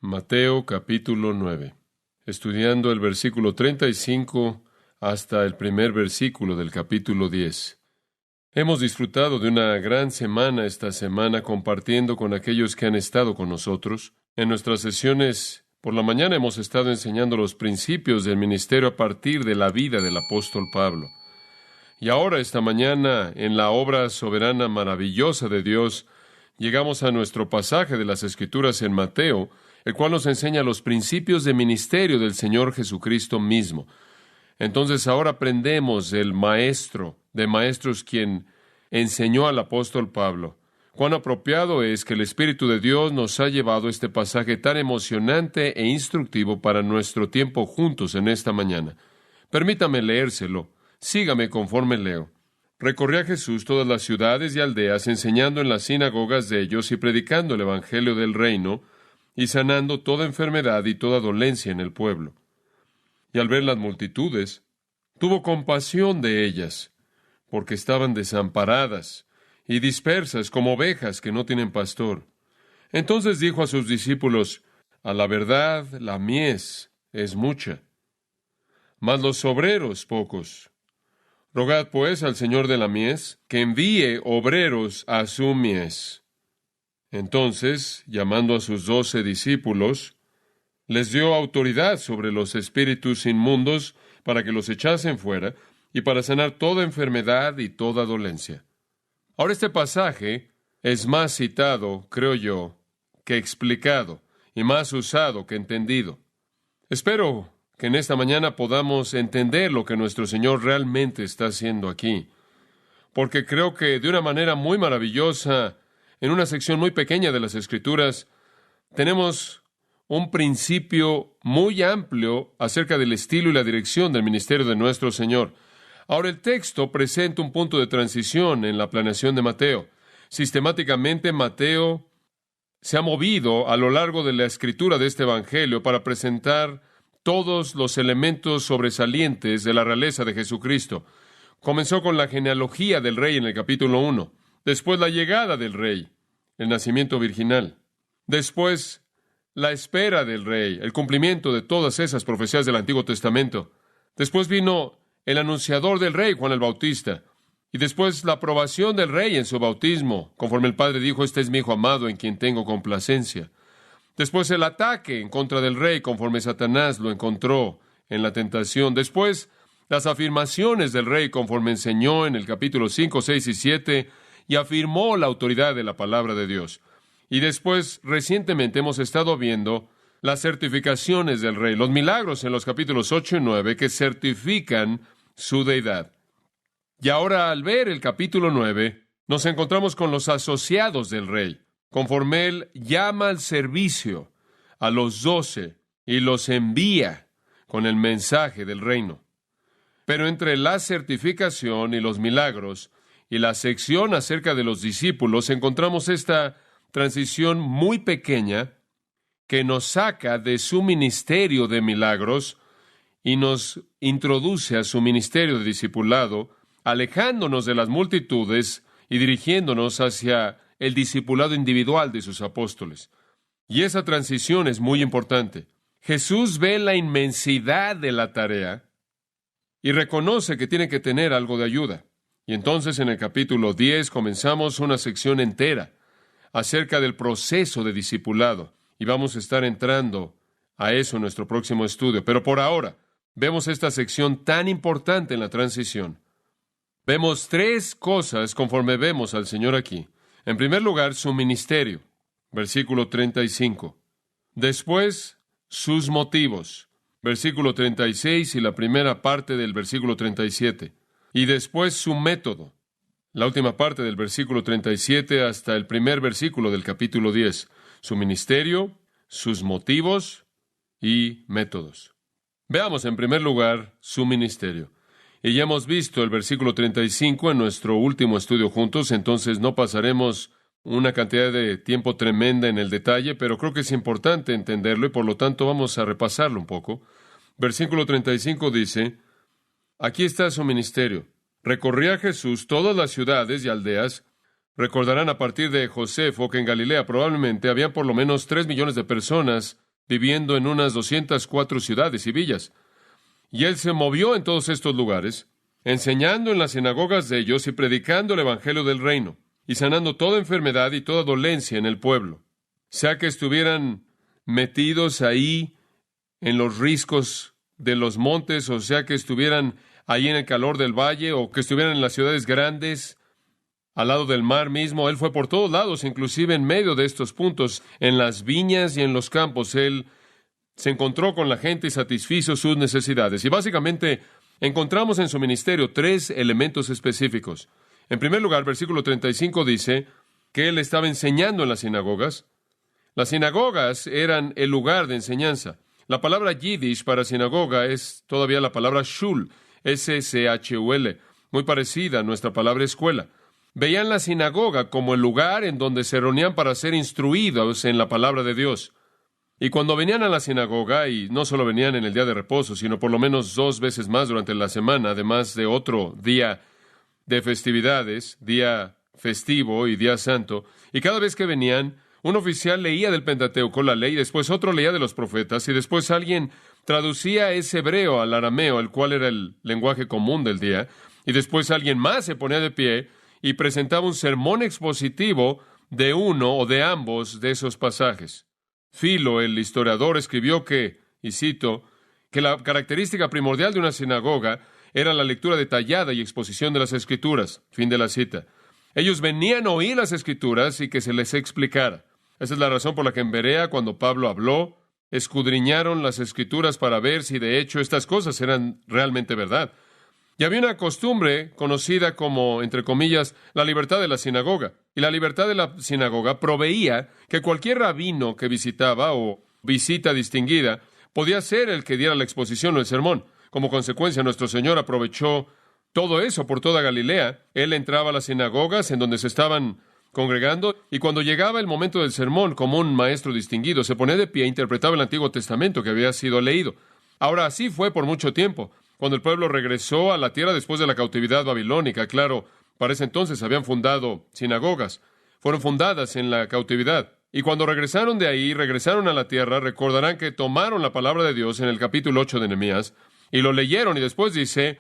Mateo capítulo 9, estudiando el versículo 35 hasta el primer versículo del capítulo 10. Hemos disfrutado de una gran semana esta semana compartiendo con aquellos que han estado con nosotros. En nuestras sesiones por la mañana hemos estado enseñando los principios del ministerio a partir de la vida del apóstol Pablo. Y ahora esta mañana, en la obra soberana maravillosa de Dios, llegamos a nuestro pasaje de las Escrituras en Mateo, el cual nos enseña los principios de ministerio del Señor Jesucristo mismo. Entonces ahora aprendemos del maestro de maestros quien enseñó al apóstol Pablo. Cuán apropiado es que el Espíritu de Dios nos ha llevado este pasaje tan emocionante e instructivo para nuestro tiempo juntos en esta mañana. Permítame leérselo. Sígame conforme leo. Recorría Jesús todas las ciudades y aldeas, enseñando en las sinagogas de ellos y predicando el evangelio del reino, y sanando toda enfermedad y toda dolencia en el pueblo. Y al ver las multitudes, tuvo compasión de ellas, porque estaban desamparadas y dispersas como ovejas que no tienen pastor. Entonces dijo a sus discípulos: a la verdad, la mies es mucha, mas los obreros pocos. Rogad pues al Señor de la mies que envíe obreros a su mies. Entonces, llamando a sus 12 discípulos, les dio autoridad sobre los espíritus inmundos para que los echasen fuera y para sanar toda enfermedad y toda dolencia. Ahora este pasaje es más citado, creo yo, que explicado, y más usado que entendido. Espero que en esta mañana podamos entender lo que nuestro Señor realmente está haciendo aquí, porque creo que de una manera muy maravillosa, en una sección muy pequeña de las Escrituras, tenemos un principio muy amplio acerca del estilo y la dirección del ministerio de nuestro Señor. Ahora, el texto presenta un punto de transición en la planeación de Mateo. Sistemáticamente, Mateo se ha movido a lo largo de la escritura de este evangelio para presentar todos los elementos sobresalientes de la realeza de Jesucristo. Comenzó con la genealogía del rey en el capítulo 1. Después la llegada del rey, el nacimiento virginal. Después la espera del rey, el cumplimiento de todas esas profecías del Antiguo Testamento. Después vino el anunciador del rey, Juan el Bautista. Y después la aprobación del rey en su bautismo, conforme el Padre dijo: este es mi Hijo amado en quien tengo complacencia. Después el ataque en contra del rey, conforme Satanás lo encontró en la tentación. Después las afirmaciones del rey, conforme enseñó en el capítulo 5, 6 y 7, y afirmó la autoridad de la palabra de Dios. Y después, recientemente, hemos estado viendo las certificaciones del rey, los milagros en los capítulos 8 y 9 que certifican su deidad. Y ahora, al ver el capítulo 9, nos encontramos con los asociados del rey, conforme él llama al servicio a los 12 y los envía con el mensaje del reino. Pero entre la certificación y los milagros y la sección acerca de los discípulos, encontramos esta transición muy pequeña que nos saca de su ministerio de milagros y nos introduce a su ministerio de discipulado, alejándonos de las multitudes y dirigiéndonos hacia el discipulado individual de sus apóstoles. Y esa transición es muy importante. Jesús ve la inmensidad de la tarea y reconoce que tiene que tener algo de ayuda. Y entonces en el capítulo 10 comenzamos una sección entera acerca del proceso de discipulado. Y vamos a estar entrando a eso en nuestro próximo estudio. Pero por ahora, vemos esta sección tan importante en la transición. Vemos 3 cosas conforme vemos al Señor aquí. En primer lugar, su ministerio, versículo 35. Después, sus motivos, versículo 36 y la primera parte del versículo 37. Y después su método, la última parte del versículo 37 hasta el primer versículo del capítulo 10. Su ministerio, sus motivos y métodos. Veamos en primer lugar su ministerio. Y ya hemos visto el versículo 35 en nuestro último estudio juntos, entonces no pasaremos una cantidad de tiempo tremenda en el detalle, pero creo que es importante entenderlo y por lo tanto vamos a repasarlo un poco. Versículo 35 dice: aquí está su ministerio. Recorría Jesús todas las ciudades y aldeas. Recordarán a partir de Josefo que en Galilea probablemente había por lo menos 3 millones de personas viviendo en unas 204 ciudades y villas. Y él se movió en todos estos lugares, enseñando en las sinagogas de ellos y predicando el evangelio del reino, y sanando toda enfermedad y toda dolencia en el pueblo. Sea que estuvieran metidos ahí en los riscos de los montes, o sea que estuvieran ahí en el calor del valle, o que estuvieran en las ciudades grandes, al lado del mar mismo, él fue por todos lados, inclusive en medio de estos puntos, en las viñas y en los campos. Él se encontró con la gente y satisfizo sus necesidades. Y básicamente encontramos en su ministerio tres elementos específicos. En primer lugar, versículo 35 dice que él estaba enseñando en las sinagogas. Las sinagogas eran el lugar de enseñanza. La palabra yiddish para sinagoga es todavía la palabra shul, S-C-H-U-L, muy parecida a nuestra palabra escuela. Veían la sinagoga como el lugar en donde se reunían para ser instruidos en la palabra de Dios. Y cuando venían a la sinagoga, y no solo venían en el día de reposo, sino por lo menos 2 veces más durante la semana, además de otro día de festividades, día festivo y día santo, y cada vez que venían, un oficial leía del Pentateuco, la ley, después otro leía de los profetas, y después alguien traducía ese hebreo al arameo, el cual era el lenguaje común del día, y después alguien más se ponía de pie y presentaba un sermón expositivo de uno o de ambos de esos pasajes. Filo, el historiador, escribió que, y cito, que la característica primordial de una sinagoga era la lectura detallada y exposición de las Escrituras. Fin de la cita. Ellos venían a oír las Escrituras y que se les explicara. Esa es la razón por la que en Berea, cuando Pablo habló, escudriñaron las Escrituras para ver si de hecho estas cosas eran realmente verdad. Y había una costumbre conocida como, entre comillas, la libertad de la sinagoga. Y la libertad de la sinagoga proveía que cualquier rabino que visitaba o visita distinguida podía ser el que diera la exposición o el sermón. Como consecuencia, nuestro Señor aprovechó todo eso por toda Galilea. Él entraba a las sinagogas en donde se estaban congregando, y cuando llegaba el momento del sermón, como un maestro distinguido, se ponía de pie e interpretaba el Antiguo Testamento que había sido leído. Ahora, así fue por mucho tiempo. Cuando el pueblo regresó a la tierra después de la cautividad babilónica, claro, para ese entonces habían fundado sinagogas. Fueron fundadas en la cautividad. Y cuando regresaron de ahí, regresaron a la tierra, recordarán que tomaron la palabra de Dios en el capítulo 8 de Nehemías, y lo leyeron, y después dice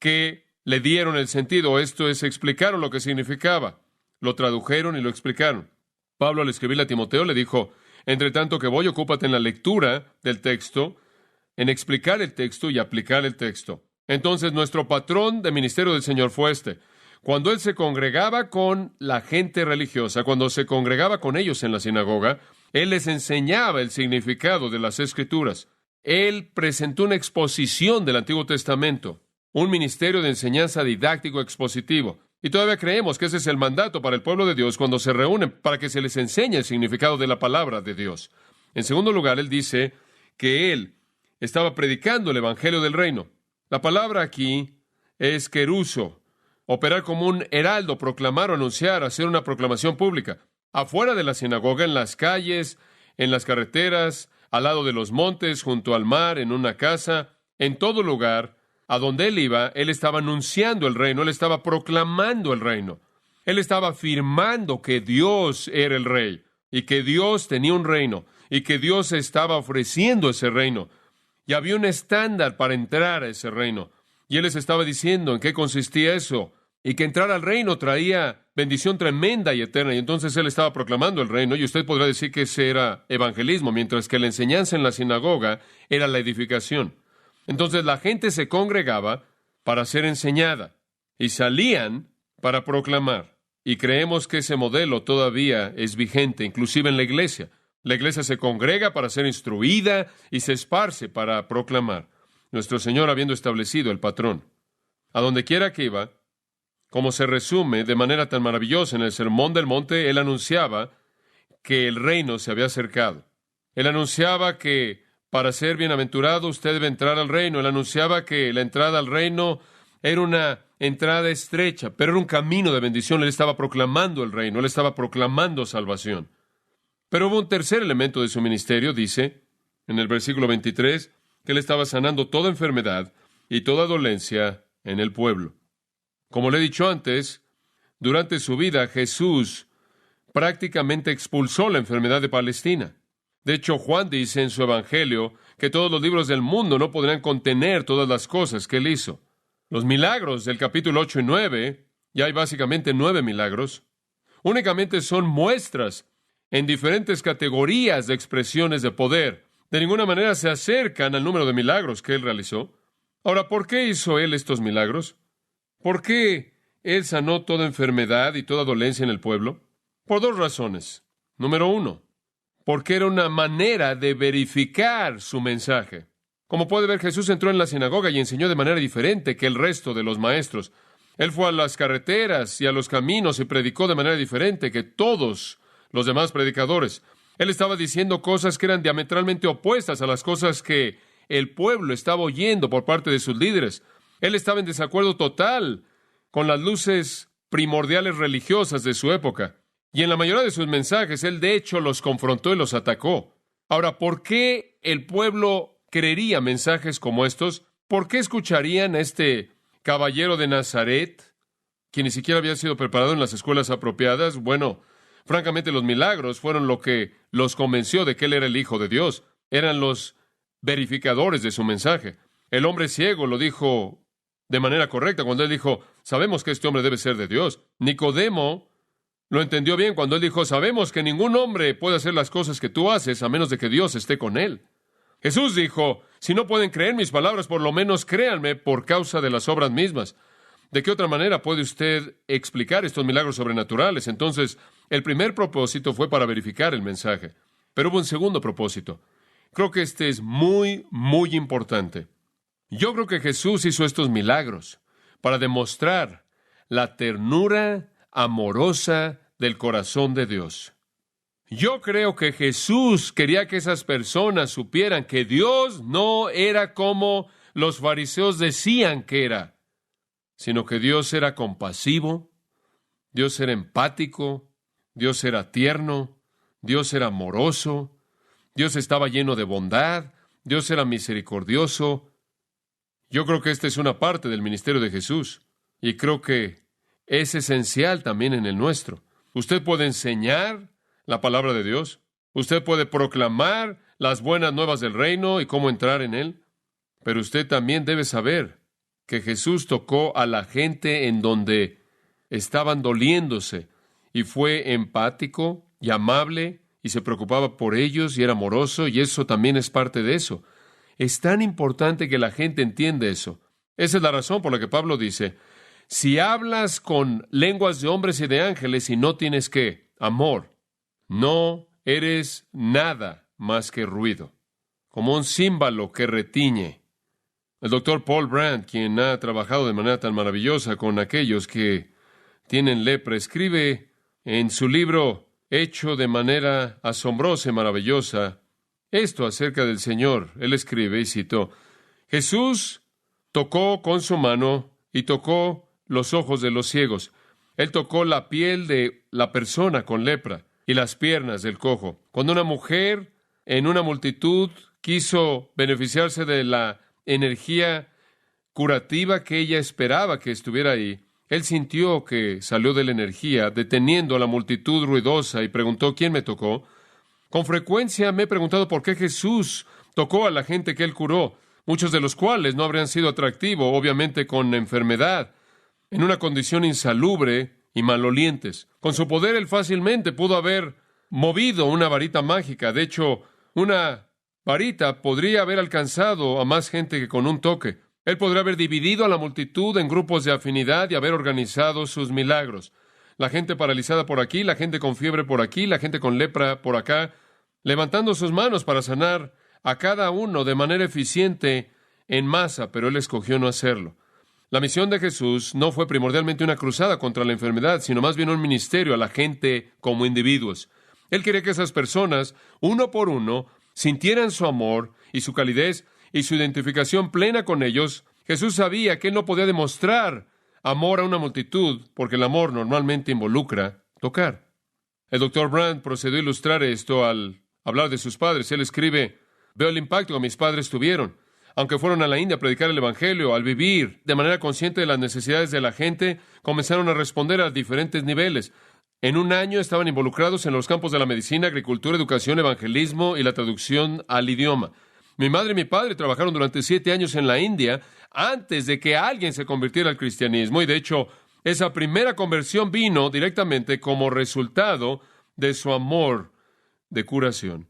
que le dieron el sentido, esto es, explicaron lo que significaba. Lo tradujeron y lo explicaron. Pablo, al escribirle a Timoteo, le dijo, entre tanto que voy, ocúpate en la lectura del texto, en explicar el texto y aplicar el texto. Entonces, nuestro patrón de ministerio del Señor fue este. Cuando él se congregaba con la gente religiosa, cuando se congregaba con ellos en la sinagoga, él les enseñaba el significado de las Escrituras. Él presentó una exposición del Antiguo Testamento, un ministerio de enseñanza didáctico expositivo. Y todavía creemos que ese es el mandato para el pueblo de Dios cuando se reúnen para que se les enseñe el significado de la palabra de Dios. En segundo lugar, él dice que él estaba predicando el evangelio del reino. La palabra aquí es keruso, operar como un heraldo, proclamar o anunciar, hacer una proclamación pública. Afuera de la sinagoga, en las calles, en las carreteras, al lado de los montes, junto al mar, en una casa, en todo lugar, a donde él iba, él estaba anunciando el reino, él estaba proclamando el reino. Él estaba afirmando que Dios era el rey, y que Dios tenía un reino, y que Dios estaba ofreciendo ese reino. Y había un estándar para entrar a ese reino. Y él les estaba diciendo en qué consistía eso, y que entrar al reino traía bendición tremenda y eterna. Y entonces él estaba proclamando el reino, y usted podrá decir que ese era evangelismo, mientras que la enseñanza en la sinagoga era la edificación. Entonces la gente se congregaba para ser enseñada, y salían para proclamar. Y creemos que ese modelo todavía es vigente, inclusive en la iglesia. La iglesia se congrega para ser instruida y se esparce para proclamar. Nuestro Señor habiendo establecido el patrón. A donde quiera que iba, como se resume de manera tan maravillosa en el Sermón del Monte, él anunciaba que el reino se había acercado. Él anunciaba que para ser bienaventurado usted debe entrar al reino. Él anunciaba que la entrada al reino era una entrada estrecha, pero era un camino de bendición. Él estaba proclamando el reino, él estaba proclamando salvación. Pero hubo un tercer elemento de su ministerio, dice, en el versículo 23, que él estaba sanando toda enfermedad y toda dolencia en el pueblo. Como le he dicho antes, durante su vida Jesús prácticamente expulsó la enfermedad de Palestina. De hecho, Juan dice en su Evangelio que todos los libros del mundo no podrían contener todas las cosas que él hizo. Los milagros del capítulo 8 y 9, y hay básicamente 9 milagros, únicamente son muestras en diferentes categorías de expresiones de poder. De ninguna manera se acercan al número de milagros que él realizó. Ahora, ¿por qué hizo él estos milagros? ¿Por qué él sanó toda enfermedad y toda dolencia en el pueblo? Por dos razones. Número uno, porque era una manera de verificar su mensaje. Como puede ver, Jesús entró en la sinagoga y enseñó de manera diferente que el resto de los maestros. Él fue a las carreteras y a los caminos y predicó de manera diferente que todos los demás predicadores. Él estaba diciendo cosas que eran diametralmente opuestas a las cosas que el pueblo estaba oyendo por parte de sus líderes. Él estaba en desacuerdo total con las luces primordiales religiosas de su época. Y en la mayoría de sus mensajes, él de hecho los confrontó y los atacó. Ahora, ¿por qué el pueblo creería mensajes como estos? ¿Por qué escucharían a este caballero de Nazaret, que ni siquiera había sido preparado en las escuelas apropiadas? Bueno, francamente, los milagros fueron lo que los convenció de que él era el Hijo de Dios. Eran los verificadores de su mensaje. El hombre ciego lo dijo de manera correcta cuando él dijo, sabemos que este hombre debe ser de Dios. Nicodemo lo entendió bien cuando él dijo, sabemos que ningún hombre puede hacer las cosas que tú haces a menos de que Dios esté con él. Jesús dijo, si no pueden creer mis palabras, por lo menos créanme por causa de las obras mismas. ¿De qué otra manera puede usted explicar estos milagros sobrenaturales? Entonces, el primer propósito fue para verificar el mensaje. Pero hubo un segundo propósito. Creo que este es muy, muy importante. Yo creo que Jesús hizo estos milagros para demostrar la ternura amorosa del corazón de Dios. Yo creo que Jesús quería que esas personas supieran que Dios no era como los fariseos decían que era, sino que Dios era compasivo, Dios era empático, Dios era tierno, Dios era amoroso, Dios estaba lleno de bondad, Dios era misericordioso. Yo creo que esta es una parte del ministerio de Jesús, y creo que es esencial también en el nuestro. Usted puede enseñar la palabra de Dios, usted puede proclamar las buenas nuevas del reino y cómo entrar en él, pero usted también debe saber que Jesús tocó a la gente en donde estaban doliéndose, y fue empático y amable, y se preocupaba por ellos, y era amoroso, y eso también es parte de eso. Es tan importante que la gente entienda eso. Esa es la razón por la que Pablo dice, si hablas con lenguas de hombres y de ángeles y no tienes ¿qué? Amor, no eres nada más que ruido, como un címbalo que retiñe. El doctor Paul Brand, quien ha trabajado de manera tan maravillosa con aquellos que tienen lepra, escribe en su libro, hecho de manera asombrosa y maravillosa, esto acerca del Señor. Él escribe, y citó, Jesús tocó con su mano y tocó los ojos de los ciegos. Él tocó la piel de la persona con lepra y las piernas del cojo. Cuando una mujer en una multitud quiso beneficiarse de la energía curativa que ella esperaba que estuviera ahí, él sintió que salió de la energía, deteniendo a la multitud ruidosa, y preguntó, ¿quién me tocó? Con frecuencia me he preguntado por qué Jesús tocó a la gente que él curó, muchos de los cuales no habrían sido atractivos, obviamente con enfermedad, en una condición insalubre y malolientes. Con su poder él fácilmente pudo haber movido una varita mágica. De hecho, una varita podría haber alcanzado a más gente que con un toque. Él podría haber dividido a la multitud en grupos de afinidad y haber organizado sus milagros. La gente paralizada por aquí, la gente con fiebre por aquí, la gente con lepra por acá, levantando sus manos para sanar a cada uno de manera eficiente en masa, pero él escogió no hacerlo. La misión de Jesús no fue primordialmente una cruzada contra la enfermedad, sino más bien un ministerio a la gente como individuos. Él quería que esas personas, uno por uno, sintieran su amor y su calidez y su identificación plena con ellos. Jesús sabía que él no podía demostrar amor a una multitud, porque el amor normalmente involucra tocar. El Dr. Brand procedió a ilustrar esto al hablar de sus padres. Él escribe, veo el impacto que mis padres tuvieron. Aunque fueron a la India a predicar el Evangelio, al vivir de manera consciente de las necesidades de la gente, comenzaron a responder a diferentes niveles. En un año estaban involucrados en los campos de la medicina, agricultura, educación, evangelismo y la traducción al idioma. Mi madre y mi padre trabajaron durante 7 años en la India antes de que alguien se convirtiera al cristianismo, y de hecho, esa primera conversión vino directamente como resultado de su amor de curación.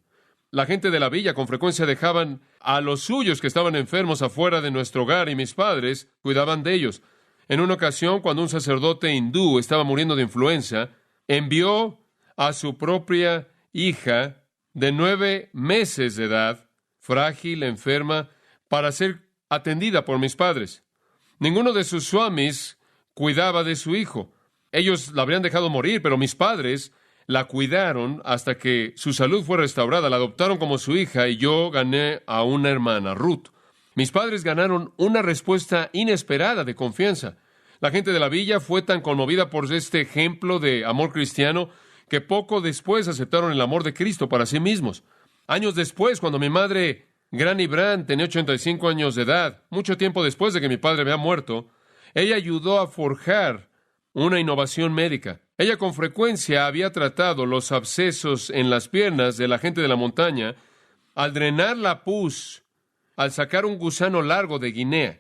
La gente de la villa con frecuencia dejaban a los suyos que estaban enfermos afuera de nuestro hogar y mis padres cuidaban de ellos. En una ocasión, cuando un sacerdote hindú estaba muriendo de influenza, envió a su propia hija de 9 meses de edad, frágil, enferma, para ser atendida por mis padres. Ninguno de sus swamis cuidaba de su hijo. Ellos la habrían dejado morir, pero mis padres la cuidaron hasta que su salud fue restaurada, la adoptaron como su hija y yo gané a una hermana, Ruth. Mis padres ganaron una respuesta inesperada de confianza. La gente de la villa fue tan conmovida por este ejemplo de amor cristiano que poco después aceptaron el amor de Cristo para sí mismos. Años después, cuando mi madre, Granny Brand, tenía 85 años de edad, mucho tiempo después de que mi padre había muerto, ella ayudó a forjar una innovación médica. Ella con frecuencia había tratado los abscesos en las piernas de la gente de la montaña al drenar la pus, al sacar un gusano largo de Guinea.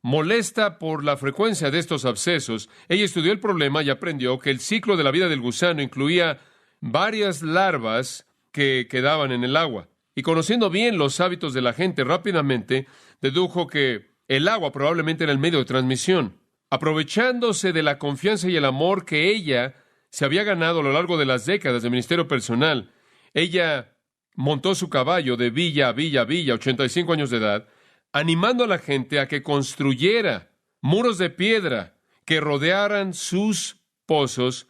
Molesta por la frecuencia de estos abscesos, ella estudió el problema y aprendió que el ciclo de la vida del gusano incluía varias larvas que quedaban en el agua. Y conociendo bien los hábitos de la gente, rápidamente dedujo que el agua probablemente era el medio de transmisión. Aprovechándose de la confianza y el amor que ella se había ganado a lo largo de las décadas de ministerio personal, ella montó su caballo de villa a villa a villa, 85 años de edad, animando a la gente a que construyera muros de piedra que rodearan sus pozos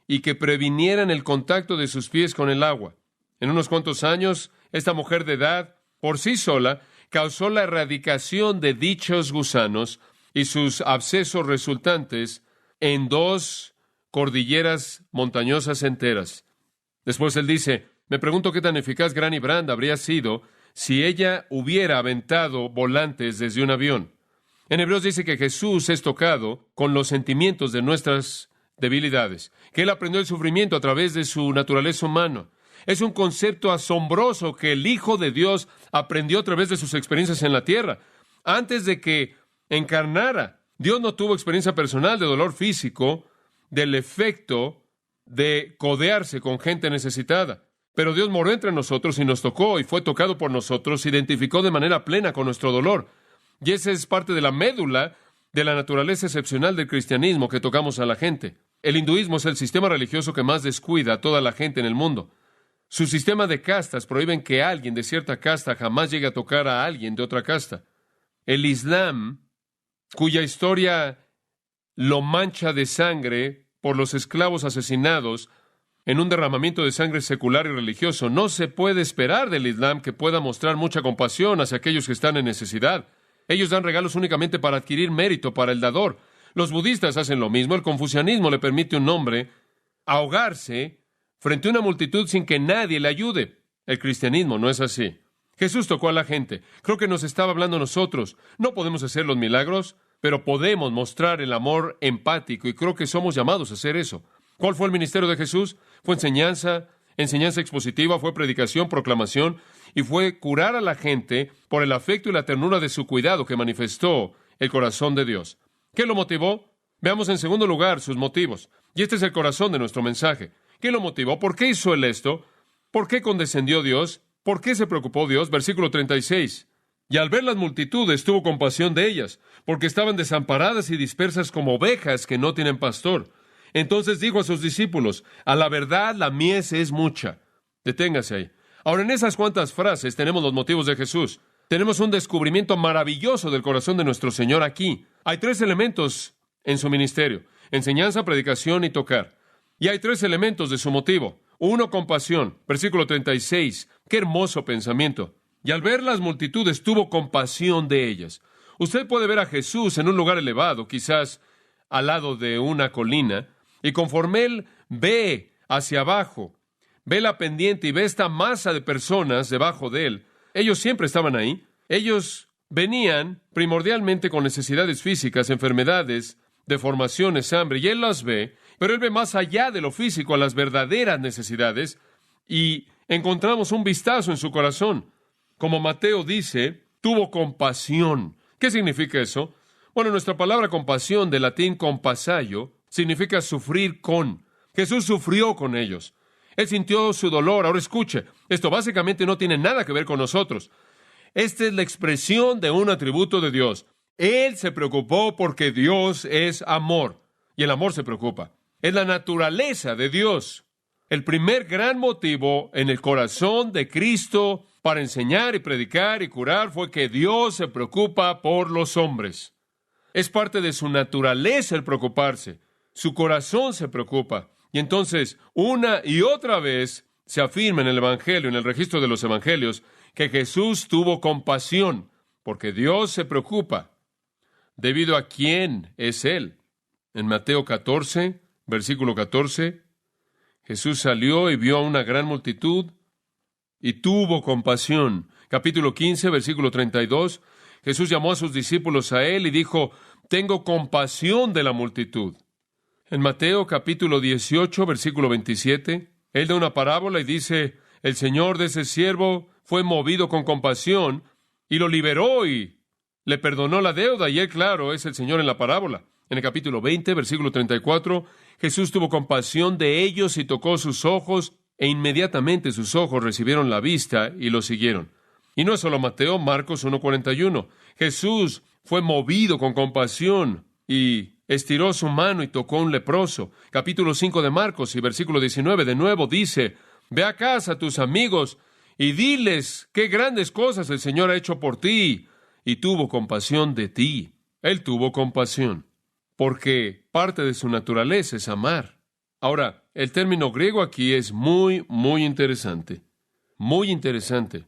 y que previnieran el contacto de sus pies con el agua. En unos cuantos años, esta mujer de edad, por sí sola, causó la erradicación de dichos gusanos y sus abscesos resultantes en 2 cordilleras montañosas enteras. Después él dice, me pregunto qué tan eficaz Granny Brand habría sido si ella hubiera aventado volantes desde un avión. En Hebreos dice que Jesús es tocado con los sentimientos de nuestras debilidades, que Él aprendió el sufrimiento a través de su naturaleza humana. Es un concepto asombroso que el Hijo de Dios aprendió a través de sus experiencias en la tierra. Antes de que encarnara, Dios no tuvo experiencia personal de dolor físico, del efecto de codearse con gente necesitada. Pero Dios moró entre nosotros y nos tocó y fue tocado por nosotros, se identificó de manera plena con nuestro dolor. Y esa es parte de la médula de la naturaleza excepcional del cristianismo que tocamos a la gente. El hinduismo es el sistema religioso que más descuida a toda la gente en el mundo. Su sistema de castas prohíben que alguien de cierta casta jamás llegue a tocar a alguien de otra casta. El Islam, cuya historia lo mancha de sangre por los esclavos asesinados en un derramamiento de sangre secular y religioso, no se puede esperar del Islam que pueda mostrar mucha compasión hacia aquellos que están en necesidad. Ellos dan regalos únicamente para adquirir mérito para el dador. Los budistas hacen lo mismo. El confucianismo le permite a un hombre ahogarse frente a una multitud sin que nadie le ayude. El cristianismo no es así. Jesús tocó a la gente. Creo que nos estaba hablando a nosotros. No podemos hacer los milagros, pero podemos mostrar el amor empático y creo que somos llamados a hacer eso. ¿Cuál fue el ministerio de Jesús? Fue enseñanza expositiva, fue predicación, proclamación y fue curar a la gente por el afecto y la ternura de su cuidado que manifestó el corazón de Dios. ¿Qué lo motivó? Veamos en segundo lugar sus motivos. Y este es el corazón de nuestro mensaje. ¿Qué lo motivó? ¿Por qué hizo él esto? ¿Por qué condescendió Dios? ¿Por qué se preocupó Dios? Versículo 36. Y al ver las multitudes tuvo compasión de ellas, porque estaban desamparadas y dispersas como ovejas que no tienen pastor. Entonces dijo a sus discípulos, a la verdad la mies es mucha. Deténgase ahí. Ahora, en esas cuantas frases tenemos los motivos de Jesús. Tenemos un descubrimiento maravilloso del corazón de nuestro Señor aquí. Hay 3 elementos en su ministerio: enseñanza, predicación y tocar. Y hay 3 elementos de su motivo. 1, compasión. Versículo 36. Qué hermoso pensamiento. Y al ver las multitudes tuvo compasión de ellas. Usted puede ver a Jesús en un lugar elevado, quizás al lado de una colina, y conforme Él ve hacia abajo, ve la pendiente y ve esta masa de personas debajo de Él, ellos siempre estaban ahí. Ellos venían primordialmente con necesidades físicas, enfermedades, deformaciones, hambre, y Él las ve, Pero Él ve más allá de lo físico, a las verdaderas necesidades, y encontramos un vistazo en su corazón. Como Mateo dice, tuvo compasión. ¿Qué significa eso? Bueno, nuestra palabra compasión, del latín compassaio, significa sufrir con. Jesús sufrió con ellos. Él sintió su dolor. Ahora escuche, esto básicamente no tiene nada que ver con nosotros. Esta es la expresión de un atributo de Dios. Él se preocupó porque Dios es amor, y el amor se preocupa. Es la naturaleza de Dios. El primer gran motivo en el corazón de Cristo para enseñar y predicar y curar fue que Dios se preocupa por los hombres. Es parte de su naturaleza el preocuparse. Su corazón se preocupa. Y entonces, una y otra vez, se afirma en el Evangelio, en el registro de los Evangelios, que Jesús tuvo compasión, porque Dios se preocupa. ¿Debido a quién es Él? En Mateo 14, versículo 14, Jesús salió y vio a una gran multitud y tuvo compasión. Capítulo 15, versículo 32, Jesús llamó a sus discípulos a Él y dijo, tengo compasión de la multitud. En Mateo capítulo 18, versículo 27, Él da una parábola y dice, el Señor de ese siervo fue movido con compasión y lo liberó y le perdonó la deuda. Y Él, claro, es el Señor en la parábola. En el capítulo 20, versículo 34, Jesús tuvo compasión de ellos y tocó sus ojos, e inmediatamente sus ojos recibieron la vista y lo siguieron. Y no es solo Mateo, Marcos 1:41. Jesús fue movido con compasión y estiró su mano y tocó a un leproso. Capítulo 5 de Marcos y versículo 19, de nuevo dice, ve a casa a tus amigos y diles qué grandes cosas el Señor ha hecho por ti, y tuvo compasión de ti. Él tuvo compasión, porque parte de su naturaleza es amar. Ahora, el término griego aquí es muy, muy interesante. Muy interesante.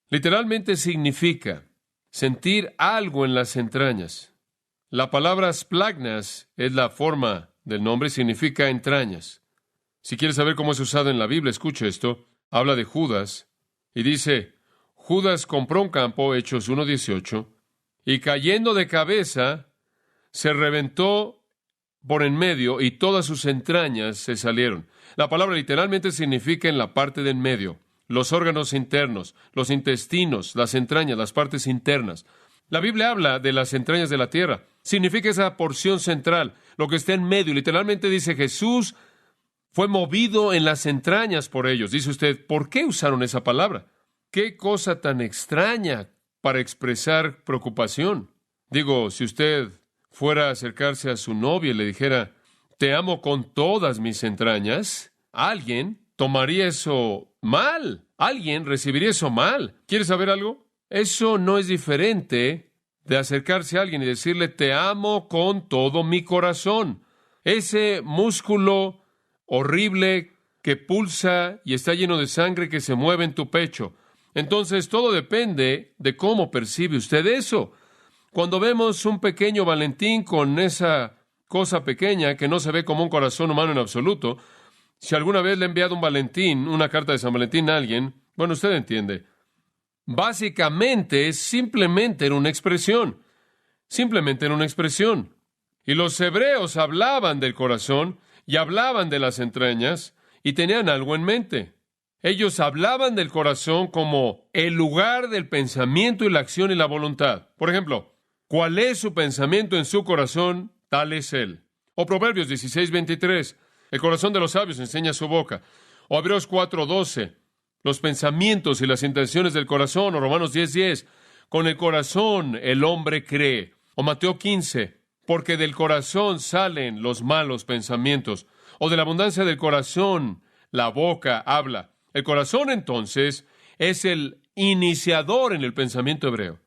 Literalmente significa sentir algo en las entrañas. La palabra splagnas es la forma del nombre, significa entrañas. Si quieres saber cómo es usado en la Biblia, escuche esto. Habla de Judas y dice, Judas compró un campo, Hechos 1:18, y cayendo de cabeza, se reventó por en medio y todas sus entrañas se salieron. La palabra literalmente significa en la parte de en medio, los órganos internos, los intestinos, las entrañas, las partes internas. La Biblia habla de las entrañas de la tierra. Significa esa porción central, lo que está en medio. Literalmente dice Jesús fue movido en las entrañas por ellos. Dice usted, ¿por qué usaron esa palabra? ¿Qué cosa tan extraña para expresar preocupación? Digo, si usted fuera a acercarse a su novia y le dijera, te amo con todas mis entrañas, alguien tomaría eso mal. Alguien recibiría eso mal. ¿Quieres saber algo? Eso no es diferente de acercarse a alguien y decirle, te amo con todo mi corazón. Ese músculo horrible que pulsa y está lleno de sangre que se mueve en tu pecho. Entonces, todo depende de cómo percibe usted eso. Cuando vemos un pequeño Valentín con esa cosa pequeña que no se ve como un corazón humano en absoluto, si alguna vez le he enviado un Valentín, una carta de San Valentín a alguien, bueno, usted entiende. Básicamente, simplemente era una expresión. Simplemente era una expresión. Y los hebreos hablaban del corazón y hablaban de las entrañas y tenían algo en mente. Ellos hablaban del corazón como el lugar del pensamiento y la acción y la voluntad. Por ejemplo, ¿cuál es su pensamiento en su corazón? Tal es él. O Proverbios 16:23. El corazón de los sabios enseña su boca. O Hebreos 4:12. Los pensamientos y las intenciones del corazón. O Romanos 10:10. Con el corazón el hombre cree. O Mateo 15. Porque del corazón salen los malos pensamientos. O de la abundancia del corazón la boca habla. El corazón, entonces, es el iniciador en el pensamiento hebreo.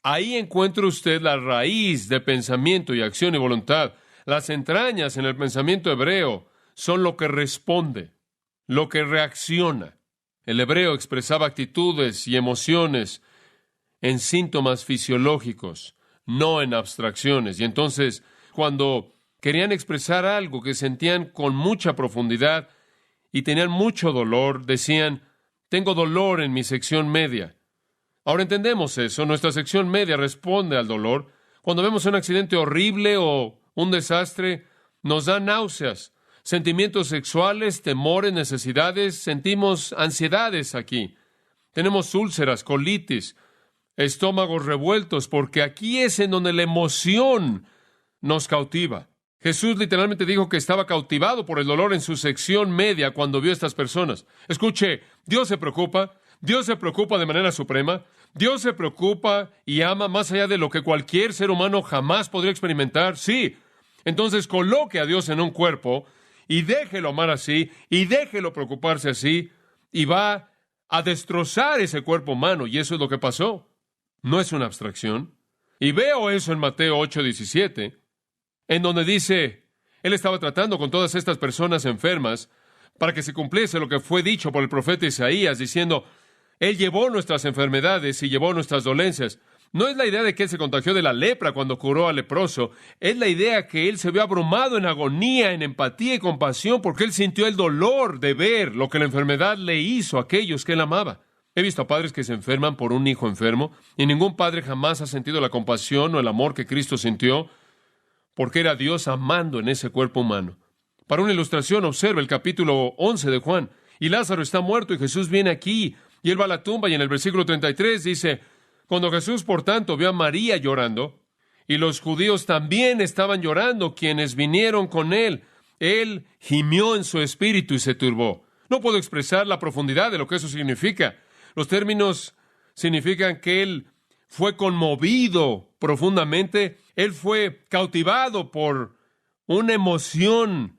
Ahí encuentra usted la raíz de pensamiento y acción y voluntad. Las entrañas en el pensamiento hebreo son lo que responde, lo que reacciona. El hebreo expresaba actitudes y emociones en síntomas fisiológicos, no en abstracciones. Y entonces, cuando querían expresar algo que sentían con mucha profundidad, y tenían mucho dolor, decían, tengo dolor en mi sección media. Ahora entendemos eso, nuestra sección media responde al dolor. Cuando vemos un accidente horrible o un desastre, nos da náuseas. sentimientos sexuales, temores, necesidades, sentimos ansiedades aquí. Tenemos úlceras, colitis, estómagos revueltos, porque aquí es en donde la emoción nos cautiva. Jesús literalmente dijo que estaba cautivado por el dolor en su sección media cuando vio a estas personas. Escuche, Dios se preocupa de manera suprema, Dios se preocupa y ama más allá de lo que cualquier ser humano jamás podría experimentar. Sí, entonces coloque a Dios en un cuerpo y déjelo amar así, y déjelo preocuparse así, y va a destrozar ese cuerpo humano, y eso es lo que pasó. No es una abstracción. Y veo eso en Mateo 8:17, en donde dice, Él estaba tratando con todas estas personas enfermas para que se cumpliese lo que fue dicho por el profeta Isaías, diciendo, Él llevó nuestras enfermedades y llevó nuestras dolencias. No es la idea de que Él se contagió de la lepra cuando curó al leproso. Es la idea que Él se vio abrumado en agonía, en empatía y compasión, porque Él sintió el dolor de ver lo que la enfermedad le hizo a aquellos que Él amaba. He visto a padres que se enferman por un hijo enfermo, y ningún padre jamás ha sentido la compasión o el amor que Cristo sintió, porque era Dios amando en ese cuerpo humano. Para una ilustración, observa el capítulo 11 de Juan. Y Lázaro está muerto, y Jesús viene aquí, y Él va a la tumba, y en el versículo 33 dice, cuando Jesús, por tanto, vio a María llorando, y los judíos también estaban llorando, quienes vinieron con Él, Él gimió en su espíritu y se turbó. No puedo expresar la profundidad de lo que eso significa. Los términos significan que Él fue conmovido profundamente, Él fue cautivado por una emoción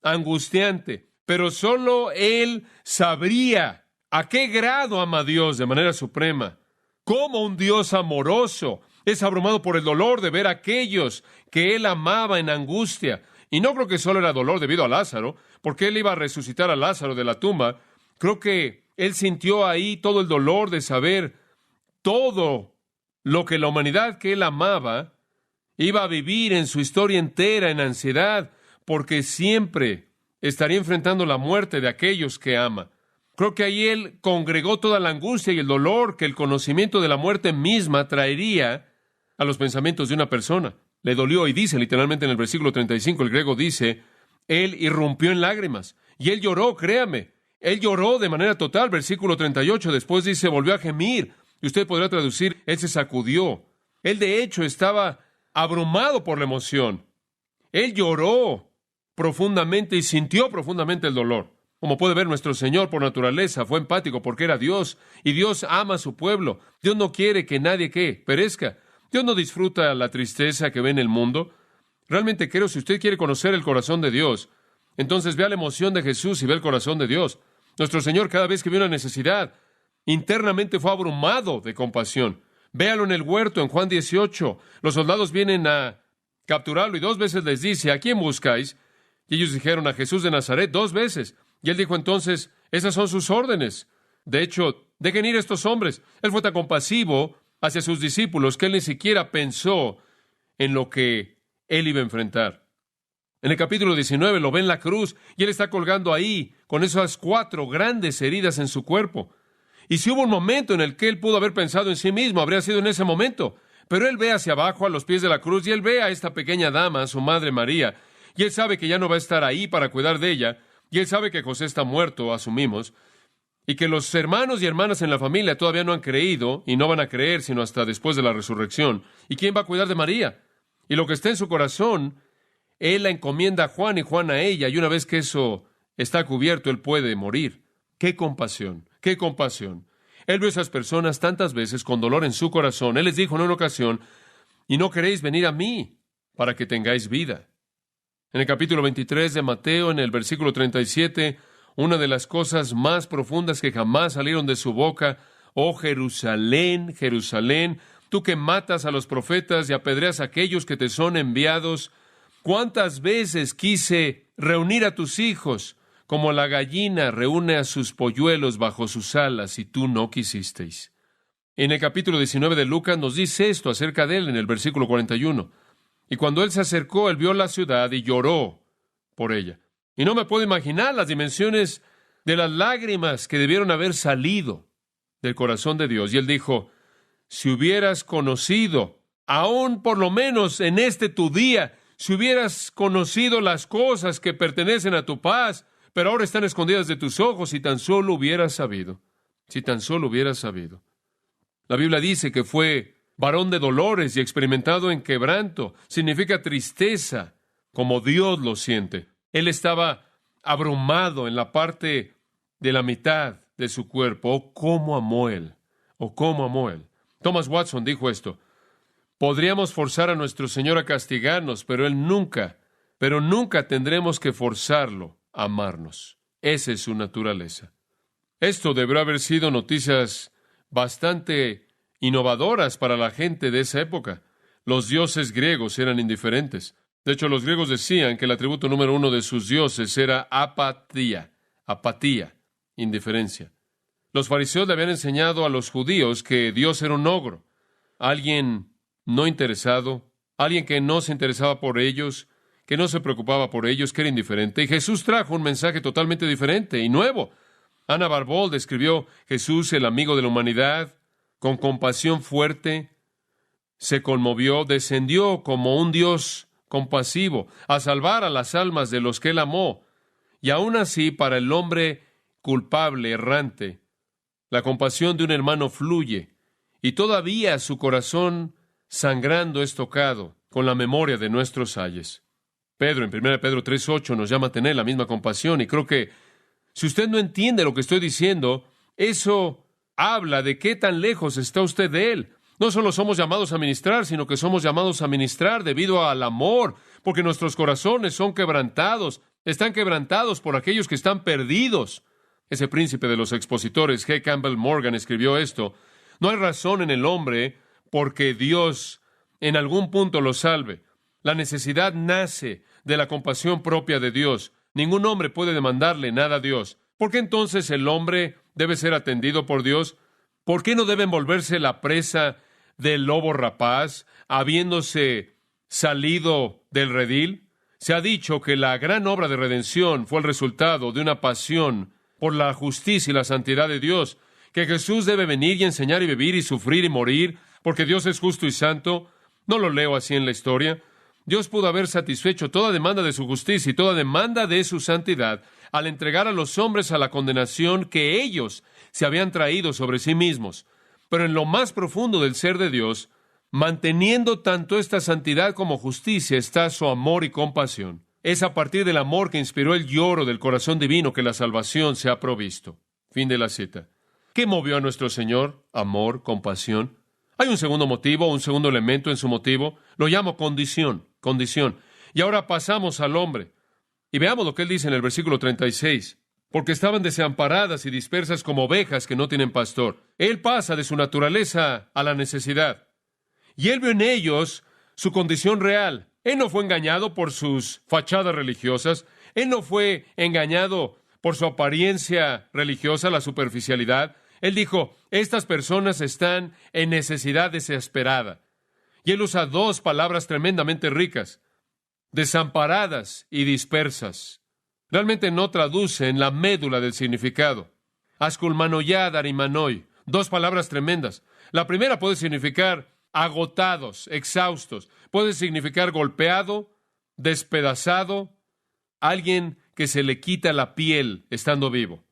angustiante, pero solo Él sabría a qué grado ama a Dios de manera suprema. Cómo un Dios amoroso es abrumado por el dolor de ver a aquellos que Él amaba en angustia. Y no creo que solo era dolor debido a Lázaro, porque Él iba a resucitar a Lázaro de la tumba. Creo que Él sintió ahí todo el dolor de saber todo lo que la humanidad que Él amaba iba a vivir en su historia entera en ansiedad, porque siempre estaría enfrentando la muerte de aquellos que ama. Creo que ahí Él congregó toda la angustia y el dolor que el conocimiento de la muerte misma traería a los pensamientos de una persona. Le dolió, y dice literalmente en el versículo 35, el griego dice, Él irrumpió en lágrimas, y Él lloró, créame, Él lloró de manera total. Versículo 38, después dice, volvió a gemir, y usted podrá traducir, Él se sacudió. Él de hecho estaba abrumado por la emoción. Él lloró profundamente y sintió profundamente el dolor. Como puede ver, nuestro Señor por naturaleza fue empático porque era Dios, y Dios ama a su pueblo. Dios no quiere que nadie perezca. Dios no disfruta la tristeza que ve en el mundo. Realmente creo, si usted quiere conocer el corazón de Dios, entonces vea la emoción de Jesús y ve el corazón de Dios. Nuestro Señor, cada vez que vio una necesidad, internamente fue abrumado de compasión. Véalo en el huerto, en Juan 18. Los soldados vienen a capturarlo y 2 veces les dice, ¿a quién buscáis? Y ellos dijeron, a Jesús de Nazaret, 2 veces. Y Él dijo entonces, esas son sus órdenes. De hecho, dejen ir estos hombres. Él fue tan compasivo hacia sus discípulos que Él ni siquiera pensó en lo que Él iba a enfrentar. En el capítulo 19 lo ve en la cruz, y Él está colgando ahí con esas 4 grandes heridas en su cuerpo. Y si hubo un momento en el que Él pudo haber pensado en sí mismo, habría sido en ese momento. Pero Él ve hacia abajo, a los pies de la cruz, y Él ve a esta pequeña dama, su madre María, y Él sabe que ya no va a estar ahí para cuidar de ella, y Él sabe que José está muerto, asumimos, y que los hermanos y hermanas en la familia todavía no han creído, y no van a creer sino hasta después de la resurrección. ¿Y quién va a cuidar de María? Y lo que está en su corazón, Él la encomienda a Juan y Juan a ella, y una vez que eso está cubierto, Él puede morir. ¡Qué compasión! ¡Qué compasión! Él vio a esas personas tantas veces con dolor en su corazón. Él les dijo en una ocasión, y no queréis venir a mí para que tengáis vida. En el capítulo 23 de Mateo, en el versículo 37, una de las cosas más profundas que jamás salieron de su boca, oh Jerusalén, Jerusalén, tú que matas a los profetas y apedreas a aquellos que te son enviados, ¿cuántas veces quise reunir a tus hijos como la gallina reúne a sus polluelos bajo sus alas, y tú no quisisteis? En el capítulo 19 de Lucas nos dice esto acerca de Él en el versículo 41. Y cuando Él se acercó, Él vio la ciudad y lloró por ella. Y no me puedo imaginar las dimensiones de las lágrimas que debieron haber salido del corazón de Dios. Y Él dijo, si hubieras conocido, aún por lo menos en este tu día, si hubieras conocido las cosas que pertenecen a tu paz, pero ahora están escondidas de tus ojos, si tan solo hubieras sabido. Si tan solo hubieras sabido. La Biblia dice que fue varón de dolores y experimentado en quebranto. Significa tristeza, como Dios lo siente. Él estaba abrumado en la parte de la mitad de su cuerpo. Oh, cómo amó él. Oh, cómo amó él. Thomas Watson dijo esto: podríamos forzar a nuestro Señor a castigarnos, pero nunca tendremos que forzarlo a amarnos. Esa es su naturaleza. Esto debió haber sido noticias bastante innovadoras para la gente de esa época. Los dioses griegos eran indiferentes. De hecho, los griegos decían que el atributo número uno de sus dioses era apatía, indiferencia. Los fariseos le habían enseñado a los judíos que Dios era un ogro, alguien no interesado, alguien que no se interesaba por ellos, que no se preocupaba por ellos, que era indiferente. Y Jesús trajo un mensaje totalmente diferente y nuevo. Anna Barbauld describió Jesús, el amigo de la humanidad, con compasión fuerte, se conmovió, descendió como un Dios compasivo a salvar a las almas de los que él amó. Y aún así, para el hombre culpable, errante, la compasión de un hermano fluye, y todavía su corazón sangrando es tocado con la memoria de nuestros ayes. Pedro, en 1 Pedro 3:8, nos llama a tener la misma compasión, y creo que si usted no entiende lo que estoy diciendo, eso habla de qué tan lejos está usted de Él. No solo somos llamados a ministrar, sino que somos llamados a ministrar debido al amor, porque nuestros corazones son quebrantados, están quebrantados por aquellos que están perdidos. Ese príncipe de los expositores, G. Campbell Morgan, escribió esto: no hay razón en el hombre porque Dios en algún punto lo salve. La necesidad nace de la compasión propia de Dios. Ningún hombre puede demandarle nada a Dios. ¿Por qué entonces el hombre debe ser atendido por Dios? ¿Por qué no deben volverse la presa del lobo rapaz, habiéndose salido del redil? Se ha dicho que la gran obra de redención fue el resultado de una pasión por la justicia y la santidad de Dios, que Jesús debe venir y enseñar y vivir y sufrir y morir, porque Dios es justo y santo. No lo leo así en la historia. Dios pudo haber satisfecho toda demanda de su justicia y toda demanda de su santidad al entregar a los hombres a la condenación que ellos se habían traído sobre sí mismos. Pero en lo más profundo del ser de Dios, manteniendo tanto esta santidad como justicia, está su amor y compasión. Es a partir del amor que inspiró el lloro del corazón divino que la salvación se ha provisto. Fin de la cita. ¿Qué movió a nuestro Señor? Amor, compasión. Hay un segundo motivo, un segundo elemento en su motivo. Lo llamo condición. Y ahora pasamos al hombre. Y veamos lo que él dice en el versículo 36. Porque estaban desamparadas y dispersas como ovejas que no tienen pastor. Él pasa de su naturaleza a la necesidad. Y él vio en ellos su condición real. Él no fue engañado por sus fachadas religiosas. Él no fue engañado por su apariencia religiosa, la superficialidad. Él dijo, estas personas están en necesidad desesperada. Y él usa dos palabras tremendamente ricas: desamparadas y dispersas. Realmente no traducen la médula del significado. Asculmanoyad, arimanoi. Dos palabras tremendas. La primera puede significar agotados, exhaustos. Puede significar golpeado, despedazado, alguien que se le quita la piel estando vivo.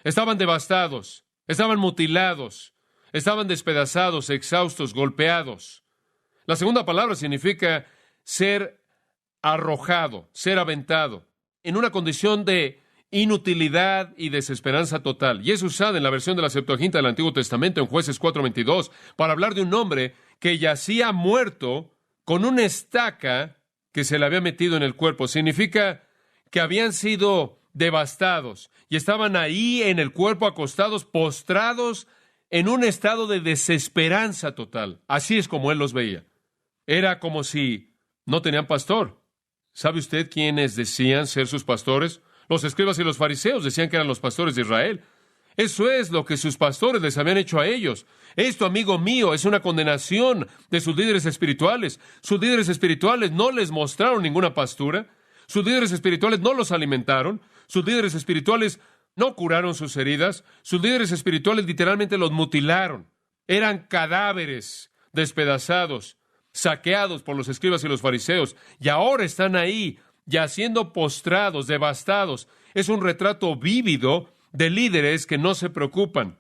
Estaban devastados, estaban mutilados, estaban despedazados, exhaustos, golpeados. La segunda palabra significa ser arrojado, ser aventado, en una condición de inutilidad y desesperanza total. Y es usada en la versión de la Septuaginta del Antiguo Testamento, en Jueces 4:22, para hablar de un hombre que yacía muerto con una estaca que se le había metido en el cuerpo. Significa que habían sido devastados y estaban ahí en el cuerpo, acostados, postrados, en un estado de desesperanza total. Así es como él los veía. Era como si no tenían pastor. ¿Sabe usted quiénes decían ser sus pastores? Los escribas y los fariseos decían que eran los pastores de Israel. Eso es lo que sus pastores les habían hecho a ellos. Esto, amigo mío, es una condenación de sus líderes espirituales. Sus líderes espirituales no les mostraron ninguna pastura. Sus líderes espirituales no los alimentaron. Sus líderes espirituales no curaron sus heridas. Sus líderes espirituales literalmente los mutilaron. Eran cadáveres despedazados, saqueados por los escribas y los fariseos, y ahora están ahí, yaciendo postrados, devastados. Es un retrato vívido de líderes que no se preocupan.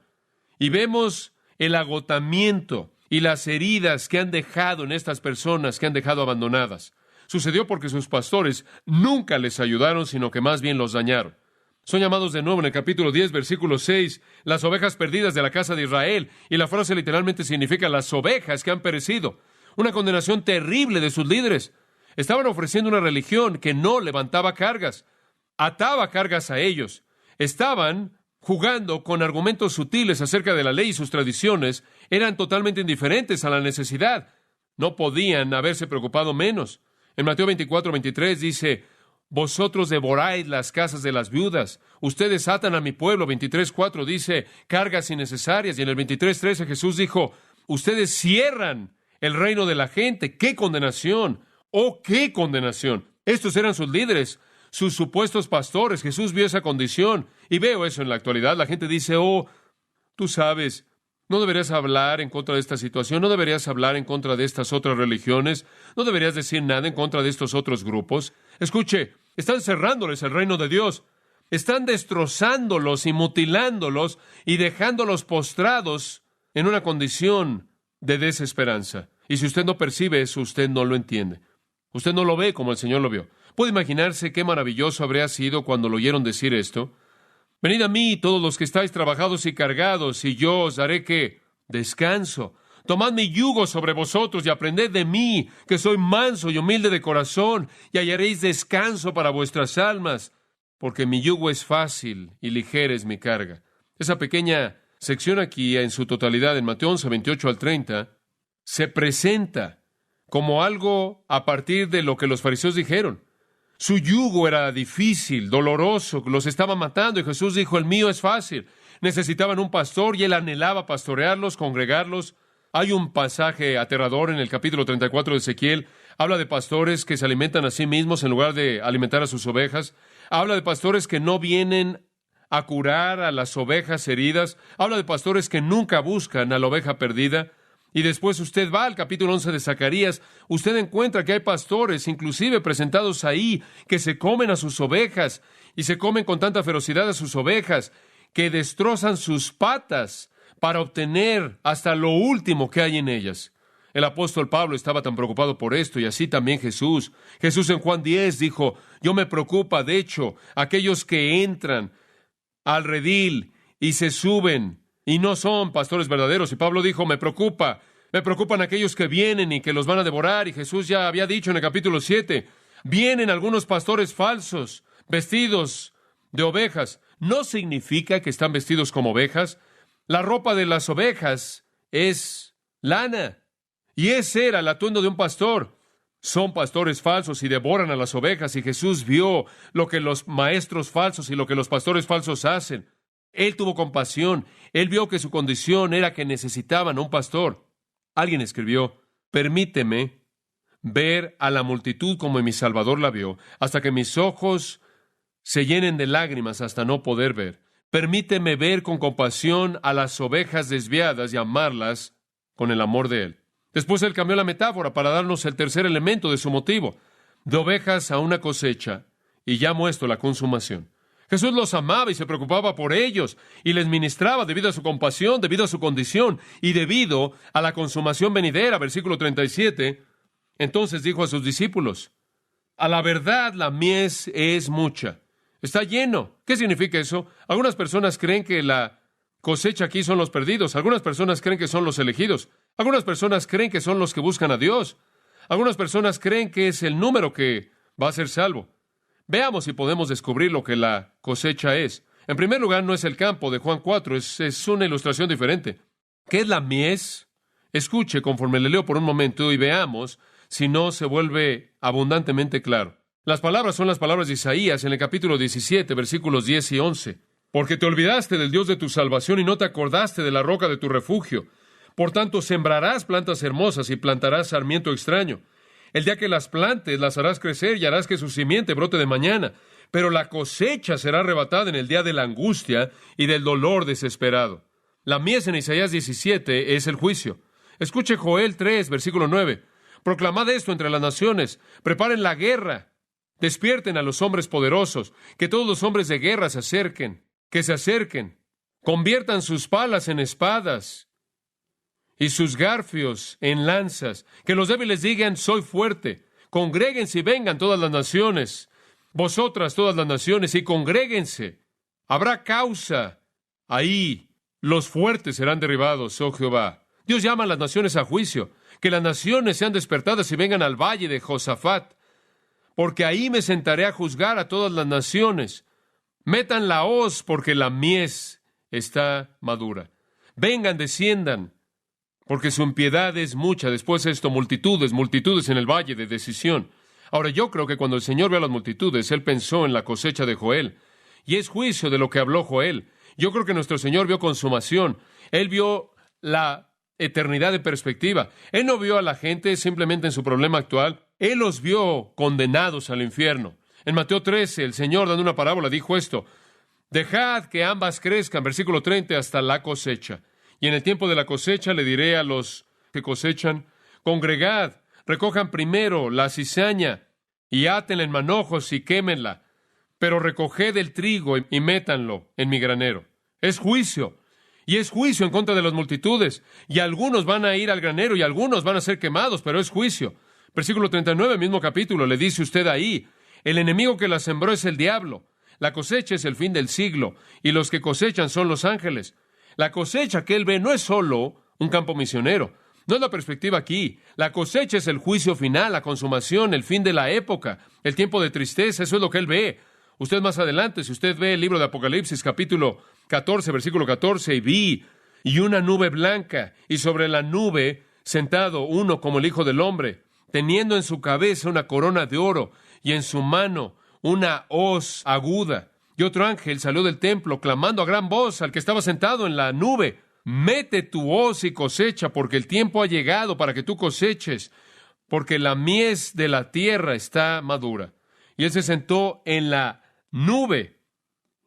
Y vemos el agotamiento y las heridas que han dejado en estas personas que han dejado abandonadas. Sucedió porque sus pastores nunca les ayudaron, sino que más bien los dañaron. Son llamados de nuevo en el capítulo 10, versículo 6, las ovejas perdidas de la casa de Israel, y la frase literalmente significa las ovejas que han perecido. Una condenación terrible de sus líderes. Estaban ofreciendo una religión que no levantaba cargas, ataba cargas a ellos. Estaban jugando con argumentos sutiles acerca de la ley y sus tradiciones. Eran totalmente indiferentes a la necesidad. No podían haberse preocupado menos. En Mateo 24, 23 dice: vosotros devoráis las casas de las viudas. Ustedes atan a mi pueblo. 23:4 dice cargas innecesarias. Y en el 23:13 Jesús dijo: ustedes cierran el reino de la gente. ¡Qué condenación! ¡Oh, qué condenación! Estos eran sus líderes, sus supuestos pastores. Jesús vio esa condición. Y veo eso en la actualidad. La gente dice: oh, tú sabes, no deberías hablar en contra de esta situación, no deberías hablar en contra de estas otras religiones, no deberías decir nada en contra de estos otros grupos. Escuche, están cerrándoles el reino de Dios, están destrozándolos y mutilándolos y dejándolos postrados en una condición de desesperanza. Y si usted no percibe eso, usted no lo entiende. Usted no lo ve como el Señor lo vio. ¿Puede imaginarse qué maravilloso habría sido cuando lo oyeron decir esto? Venid a mí, todos los que estáis trabajados y cargados, y yo os daré ¿qué? Descanso. Tomad mi yugo sobre vosotros y aprended de mí, que soy manso y humilde de corazón, y hallaréis descanso para vuestras almas, porque mi yugo es fácil y ligera es mi carga. Esa pequeña sección aquí, en su totalidad, en Mateo 11, 28 al 30, se presenta como algo a partir de lo que los fariseos dijeron. Su yugo era difícil, doloroso, los estaba matando, y Jesús dijo: el mío es fácil. Necesitaban un pastor y él anhelaba pastorearlos, congregarlos. Hay un pasaje aterrador en el capítulo 34 de Ezequiel. Habla de pastores que se alimentan a sí mismos en lugar de alimentar a sus ovejas. Habla de pastores que no vienen a curar a las ovejas heridas. Habla de pastores que nunca buscan a la oveja perdida. Y después usted va al capítulo 11 de Zacarías, usted encuentra que hay pastores, inclusive presentados ahí, que se comen a sus ovejas, y se comen con tanta ferocidad a sus ovejas, que destrozan sus patas para obtener hasta lo último que hay en ellas. El apóstol Pablo estaba tan preocupado por esto, y así también Jesús. Jesús en Juan 10 dijo: yo me preocupa, de hecho, aquellos que entran al redil y se suben y no son pastores verdaderos. Y Pablo dijo: me preocupan aquellos que vienen y que los van a devorar. Y Jesús ya había dicho en el capítulo 7, vienen algunos pastores falsos, vestidos de ovejas. No significa que están vestidos como ovejas. La ropa de las ovejas es lana, y ese era el atuendo de un pastor. Son pastores falsos y devoran a las ovejas, y Jesús vio lo que los maestros falsos y lo que los pastores falsos hacen. Él tuvo compasión. Él vio que su condición era que necesitaban a un pastor. Alguien escribió: permíteme ver a la multitud como mi Salvador la vio, hasta que mis ojos se llenen de lágrimas hasta no poder ver. Permíteme ver con compasión a las ovejas desviadas y amarlas con el amor de Él. Después Él cambió la metáfora para darnos el tercer elemento de su motivo: de ovejas a una cosecha, y ya muestro la consumación. Jesús los amaba y se preocupaba por ellos, y les ministraba debido a su compasión, debido a su condición, y debido a la consumación venidera. Versículo 37, entonces dijo a sus discípulos: a la verdad la mies es mucha, está lleno. ¿Qué significa eso? Algunas personas creen que la cosecha aquí son los perdidos, algunas personas creen que son los elegidos, algunas personas creen que son los que buscan a Dios, algunas personas creen que es el número que va a ser salvo. Veamos si podemos descubrir lo que la cosecha es. En primer lugar, no es el campo de Juan 4, es una ilustración diferente. ¿Qué es la mies? Escuche conforme le leo por un momento y veamos si no se vuelve abundantemente claro. Las palabras son las palabras de Isaías en el capítulo 17, versículos 10 y 11. Porque te olvidaste del Dios de tu salvación y no te acordaste de la roca de tu refugio. Por tanto, sembrarás plantas hermosas y plantarás sarmiento extraño. El día que las plantes, las harás crecer y harás que su simiente brote de mañana. Pero la cosecha será arrebatada en el día de la angustia y del dolor desesperado. La mies en Isaías 17 es el juicio. Escuche Joel 3, versículo 9. Proclamad esto entre las naciones. Preparen la guerra. Despierten a los hombres poderosos. Que todos los hombres de guerra se acerquen. Que se acerquen. Conviertan sus palas en espadas y sus garfios en lanzas. Que los débiles digan, soy fuerte. Congréguense y vengan todas las naciones. Vosotras todas las naciones, y congréguense. Habrá causa. Ahí los fuertes serán derribados, oh Jehová. Dios llama a las naciones a juicio. Que las naciones sean despertadas y vengan al valle de Josafat. Porque ahí me sentaré a juzgar a todas las naciones. Metan la hoz, porque la mies está madura. Vengan, desciendan, porque su impiedad es mucha. Después de esto, multitudes, multitudes en el valle de decisión. Ahora, yo creo que cuando el Señor vio a las multitudes, Él pensó en la cosecha de Joel. Y es juicio de lo que habló Joel. Yo creo que nuestro Señor vio consumación. Él vio la eternidad de perspectiva. Él no vio a la gente simplemente en su problema actual. Él los vio condenados al infierno. En Mateo 13, el Señor, dando una parábola, dijo esto: dejad que ambas crezcan, versículo 30, hasta la cosecha. Y en el tiempo de la cosecha le diré a los que cosechan, congregad, recojan primero la cizaña y átenla en manojos y quémenla, pero recoged el trigo y métanlo en mi granero. Es juicio, y es juicio en contra de las multitudes, y algunos van a ir al granero y algunos van a ser quemados, pero es juicio. Versículo 39, mismo capítulo, le dice usted ahí, el enemigo que la sembró es el diablo. La cosecha es el fin del siglo, y los que cosechan son los ángeles. La cosecha que él ve no es solo un campo misionero. No es la perspectiva aquí. La cosecha es el juicio final, la consumación, el fin de la época, el tiempo de tristeza. Eso es lo que él ve. Usted más adelante, si usted ve el libro de Apocalipsis, capítulo 14, versículo 14, y vi, y una nube blanca, y sobre la nube sentado uno como el Hijo del Hombre, teniendo en su cabeza una corona de oro, y en su mano una hoz aguda. Y otro ángel salió del templo, clamando a gran voz al que estaba sentado en la nube: mete tu hoz y cosecha, porque el tiempo ha llegado para que tú coseches, porque la mies de la tierra está madura. Y él se sentó en la nube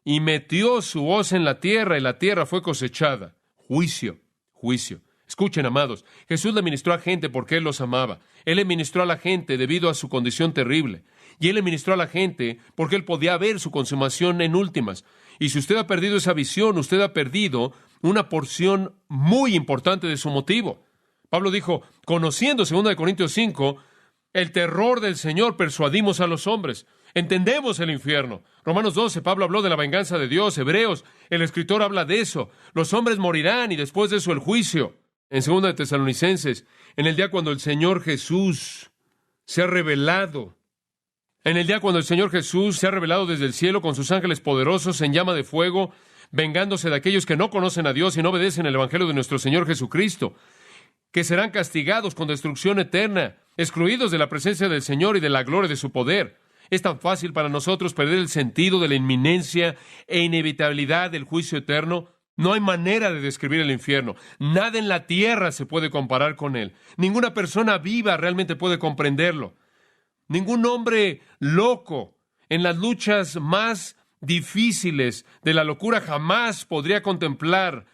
y metió su hoz en la tierra, y la tierra fue cosechada. Juicio, juicio. Escuchen, amados, Jesús le ministró a gente porque Él los amaba. Él le ministró a la gente debido a su condición terrible. Y Él le ministró a la gente porque Él podía ver su consumación en últimas. Y si usted ha perdido esa visión, usted ha perdido una porción muy importante de su motivo. Pablo dijo, conociendo, 2 Corintios 5, el terror del Señor persuadimos a los hombres. Entendemos el infierno. Romanos 12, Pablo habló de la venganza de Dios. Hebreos, el escritor habla de eso. Los hombres morirán y después de eso el juicio. En 2 de Tesalonicenses, en el día cuando el Señor Jesús se ha revelado, desde el cielo con sus ángeles poderosos en llama de fuego, vengándose de aquellos que no conocen a Dios y no obedecen el evangelio de nuestro Señor Jesucristo, que serán castigados con destrucción eterna, excluidos de la presencia del Señor y de la gloria de su poder. Es tan fácil para nosotros perder el sentido de la inminencia e inevitabilidad del juicio eterno. No hay manera de describir el infierno. Nada en la tierra se puede comparar con él. Ninguna persona viva realmente puede comprenderlo. Ningún hombre loco en las luchas más difíciles de la locura jamás podría contemplar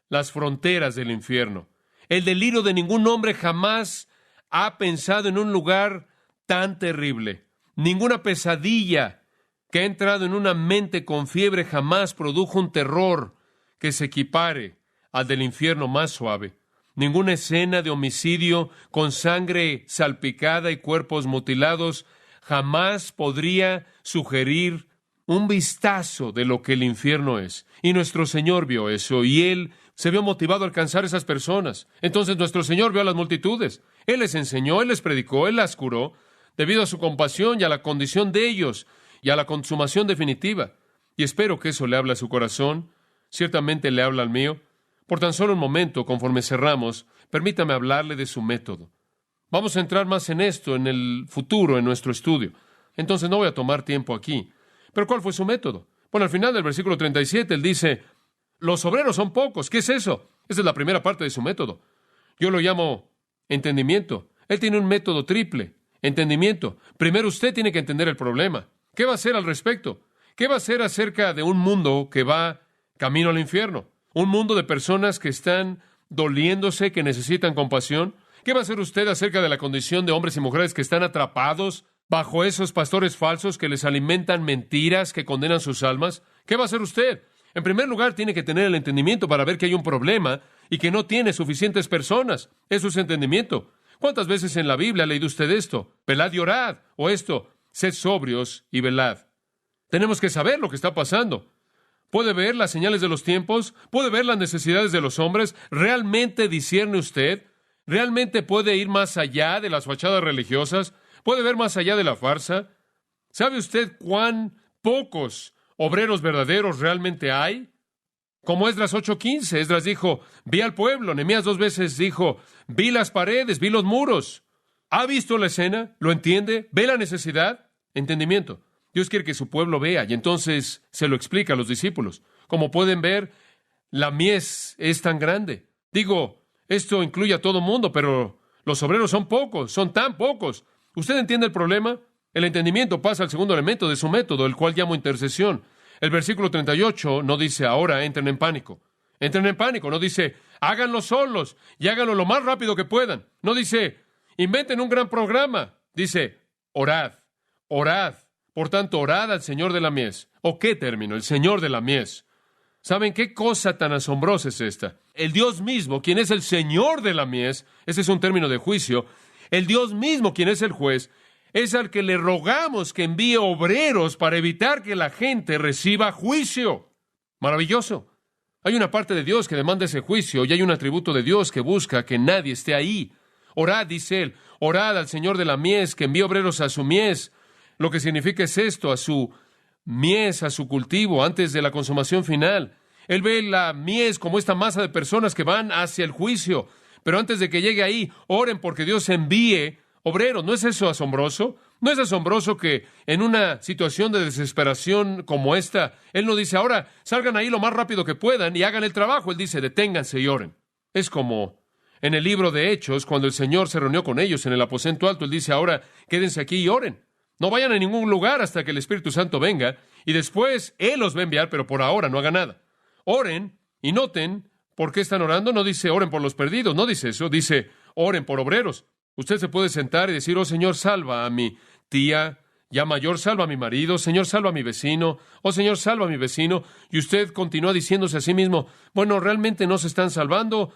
las fronteras del infierno. El delirio de ningún hombre jamás ha pensado en un lugar tan terrible. Ninguna pesadilla que ha entrado en una mente con fiebre jamás produjo un terror que se equipare al del infierno más suave. Ninguna escena de homicidio con sangre salpicada y cuerpos mutilados jamás podría sugerir un vistazo de lo que el infierno es. Y nuestro Señor vio eso, y Él se vio motivado a alcanzar a esas personas. Entonces nuestro Señor vio a las multitudes. Él les enseñó, Él les predicó, Él las curó, debido a su compasión y a la condición de ellos, y a la consumación definitiva. Y espero que eso le hable a su corazón. Ciertamente le habla al mío. Por tan solo un momento, conforme cerramos, permítame hablarle de su método. Vamos a entrar más en esto en el futuro, en nuestro estudio. Entonces no voy a tomar tiempo aquí. ¿Pero cuál fue su método? Bueno, al final del versículo 37, él dice, los obreros son pocos. ¿Qué es eso? Esa es la primera parte de su método. Yo lo llamo entendimiento. Él tiene un método triple. Entendimiento. Primero usted tiene que entender el problema. ¿Qué va a hacer al respecto? ¿Qué va a hacer acerca de un mundo que va camino al infierno? Un mundo de personas que están doliéndose, que necesitan compasión, ¿Qué va a hacer usted acerca de la condición de hombres y mujeres que están atrapados bajo esos pastores falsos que les alimentan mentiras que condenan sus almas? ¿Qué va a hacer usted? En primer lugar, tiene que tener el entendimiento para ver que hay un problema y que no tiene suficientes personas. Eso es entendimiento. ¿Cuántas veces en la Biblia ha leído usted esto? Velad y orad. O esto, sed sobrios y velad. Tenemos que saber lo que está pasando. ¿Puede ver las señales de los tiempos? ¿Puede ver las necesidades de los hombres? ¿Realmente discierne usted? ¿Realmente puede ir más allá de las fachadas religiosas? ¿Puede ver más allá de la farsa? ¿Sabe usted cuán pocos obreros verdaderos realmente hay? Como Esdras 8:15, Esdras dijo, vi al pueblo. Nehemías 2 veces dijo, vi las paredes, vi los muros. ¿Ha visto la escena? ¿Lo entiende? ¿Ve la necesidad? Entendimiento. Dios quiere que su pueblo vea y entonces se lo explica a los discípulos. Como pueden ver, la mies es tan grande. Digo, esto incluye a todo mundo, pero los obreros son pocos, son tan pocos. ¿Usted entiende el problema? El entendimiento pasa al segundo elemento de su método, el cual llamo intercesión. El versículo 38 no dice, ahora entren en pánico. Entren en pánico, no dice, háganlo solos y háganlo lo más rápido que puedan. No dice, inventen un gran programa. Dice, orad, orad. Por tanto, orad al Señor de la mies. ¿O qué término? El Señor de la mies. ¿Saben qué cosa tan asombrosa es esta? El Dios mismo, quien es el Señor de la mies, ese es un término de juicio, el Dios mismo, quien es el juez, es al que le rogamos que envíe obreros para evitar que la gente reciba juicio. Maravilloso. Hay una parte de Dios que demanda ese juicio y hay un atributo de Dios que busca que nadie esté ahí. Orad, dice él, orad al Señor de la mies, que envíe obreros a su mies. Lo que significa es esto, a su mies, a su cultivo, antes de la consumación final. Él ve la mies como esta masa de personas que van hacia el juicio. Pero antes de que llegue ahí, oren porque Dios envíe obreros. ¿No es eso asombroso? ¿No es asombroso que en una situación de desesperación como esta, Él no dice, ahora salgan ahí lo más rápido que puedan y hagan el trabajo? Él dice, deténganse y oren. Es como en el libro de Hechos, cuando el Señor se reunió con ellos en el aposento alto, Él dice, ahora quédense aquí y oren. No vayan a ningún lugar hasta que el Espíritu Santo venga y después Él los va a enviar, pero por ahora no hagan nada. Oren y noten por qué están orando. No dice oren por los perdidos, no dice eso, dice oren por obreros. Usted se puede sentar y decir, oh Señor, salva a mi tía, ya mayor, salva a mi marido, Señor, salva a mi vecino, oh Señor, salva a mi vecino. Y usted continúa diciéndose a sí mismo, bueno, realmente no se están salvando,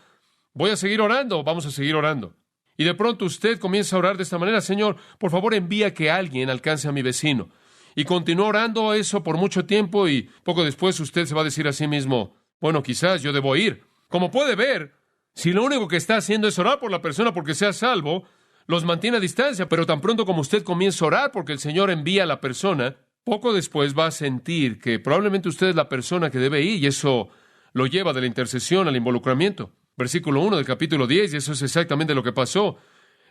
voy a seguir orando, vamos a seguir orando. Y de pronto usted comienza a orar de esta manera, Señor, por favor envía que alguien alcance a mi vecino. Y continúa orando eso por mucho tiempo y poco después usted se va a decir a sí mismo, bueno, quizás yo debo ir. Como puede ver, si lo único que está haciendo es orar por la persona porque sea salvo, los mantiene a distancia, pero tan pronto como usted comienza a orar porque el Señor envía a la persona, poco después va a sentir que probablemente usted es la persona que debe ir y eso lo lleva de la intercesión al involucramiento. Versículo 1 del capítulo 10, y eso es exactamente lo que pasó.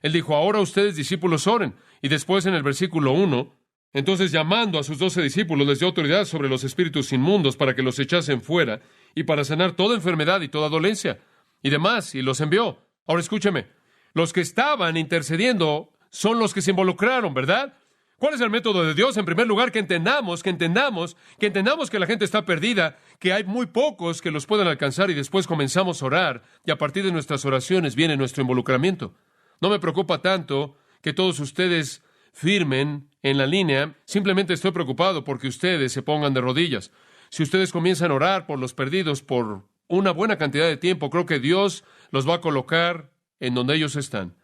Él dijo, ahora ustedes discípulos oren. Y después en el versículo 1, entonces llamando a sus 12 discípulos les dio autoridad sobre los espíritus inmundos para que los echasen fuera y para sanar toda enfermedad y toda dolencia y demás, y los envió. Ahora escúcheme, los que estaban intercediendo son los que se involucraron, ¿verdad? ¿Cuál es el método de Dios? En primer lugar, que entendamos que la gente está perdida, que hay muy pocos que los puedan alcanzar y después comenzamos a orar y a partir de nuestras oraciones viene nuestro involucramiento. No me preocupa tanto que todos ustedes firmen en la línea, simplemente estoy preocupado porque ustedes se pongan de rodillas. Si ustedes comienzan a orar por los perdidos por una buena cantidad de tiempo, creo que Dios los va a colocar en donde ellos están.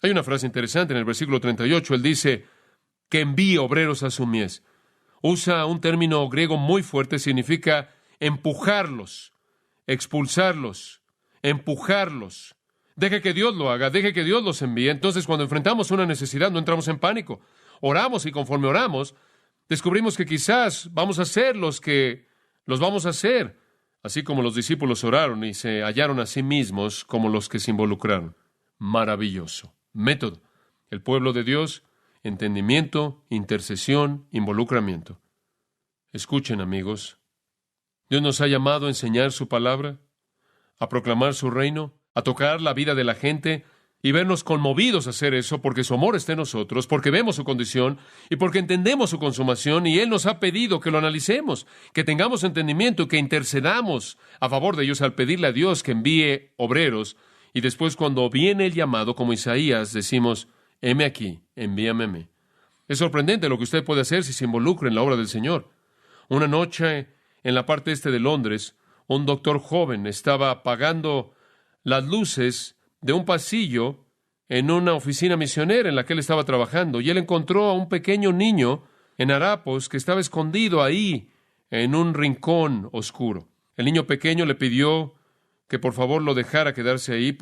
Hay una frase interesante en el versículo 38, él dice que envíe obreros a su mies. Usa un término griego muy fuerte, significa empujarlos, expulsarlos, empujarlos. Deje que Dios lo haga, deje que Dios los envíe. Entonces, cuando enfrentamos una necesidad, no entramos en pánico. Oramos y conforme oramos, descubrimos que quizás vamos a ser los que los vamos a hacer, así como los discípulos oraron y se hallaron a sí mismos como los que se involucraron. Maravilloso. Método. El pueblo de Dios, entendimiento, intercesión, involucramiento. Escuchen, amigos. Dios nos ha llamado a enseñar su palabra, a proclamar su reino, a tocar la vida de la gente y vernos conmovidos a hacer eso porque su amor está en nosotros, porque vemos su condición y porque entendemos su consumación y Él nos ha pedido que lo analicemos, que tengamos entendimiento y que intercedamos a favor de ellos al pedirle a Dios que envíe obreros Y después, cuando viene el llamado, como Isaías, decimos, heme aquí, envíame a mí. Es sorprendente lo que usted puede hacer si se involucra en la obra del Señor. Una noche, en la parte este de Londres, un doctor joven estaba apagando las luces de un pasillo en una oficina misionera en la que él estaba trabajando, y él encontró a un pequeño niño en harapos que estaba escondido ahí en un rincón oscuro. El niño pequeño le pidió que por favor lo dejara quedarse ahí